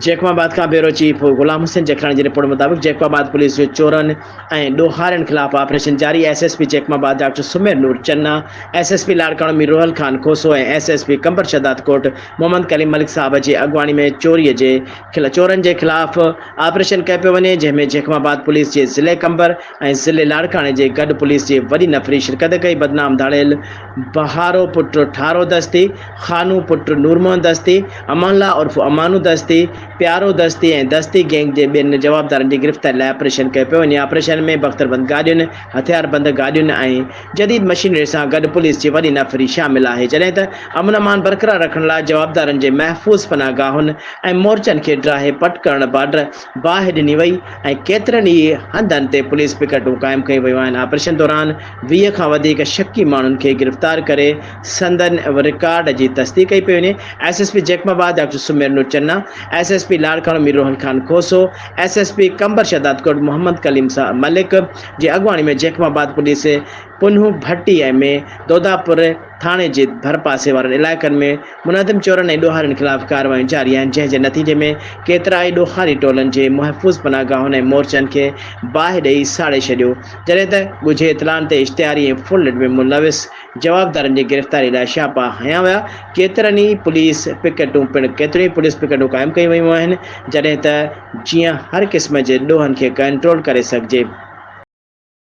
जैकबाबाद का bureau chief Ghulam Hussain Jakhrani की report मुताबिक जैकबाबाद पुलिस चोरन डोहारन खिलाफ ऑपरेशन जारी। एसएसपी जैकबाबाद डॉक्टर सुमेर नूर चन्ना, एसएसपी लाड़काणो मीर रोहल खान खोसो और एसएसपी कंबर शदात कोट मोहम्मद कलीम मलिक साहब की अगवानी में चोरन के खिलाफ ऑपरेशन कयो पियो वञे, जंहिंमें जैकबाबाद पुलिस के ज़िले कंबर और ज़िले लाड़काणे के गॾु पुलिस की वॾी नफ़री शिरकत कई। बदनाम धाड़ेल बहारो पुट ठारो दस्ती, खानू पुट नूरमोहन दस्ती, अमानला उर्फ अमानू दस्ती, प्यारो दस्ती और दस्ती गैंग के बिन जवाबदारन की गिरफ्तारी लाइ ऑपरेशन कयो पियो वञे। ऑपरेशन में बख्तरबंद गाड़ियुनि, हथियारबंद गाड़ियुनि और जदीद मशीनरी से गॾु पुलिस की वॾी नफ़री शामिल है। जॾहिं त अमन अमान बरक़रार रखण लाइ जवाबदारन के महफूज़ पनाहगाहुनि और मोर्चन के ड्राहे पट करण बाहि ॾिनी वई और केतरनि ई हंधनि ते पुलिस पिकेटूं क़ाइम कई वयूं आहिनि। ऑपरेशन दौरान 20 खां वधीक शक्की माण्हुनि खे गिरफ्तार करे संदन रिकॉर्ड की तस्दीक कई पई वञे। एसएसपी जैकबाबाद डॉक्टर सुमेर नूर चन्ना, एसएसपी लाड़काणो मीर रोहल खान खोसो, एसएसपी कंबर शदात कोट मोहम्मद कलीम मलिक की अगवानी में जैकबाबाद पुलिस पुनू भट्टी में दोदापुर थाने के भरपासे वारनि इलाइक़नि में मुनज़िम चोरन और डोहारन खिलाफ कार्रवाई जारी आहिनि, जंहिंजे नतीजे में केतिराई डोहारी टोलन के महफूज़ पनाहगाहुनि ऐं मोर्चन के बाहि ॾेई साड़े छॾियो। जॾहिं त ॻुझे इतलान ते इश्तिहारी ऐं फुल में मुलविस जवाबदारन की गिरफ्तारी लाइ छापा हया विया। केतिरनि पुलिस पिकेटूं क़ाइम कई वयूं आहिनि, जॾहिं त जीअं हर क़िस्म के ॾोहनि खे कंट्रोल करे सघिजे।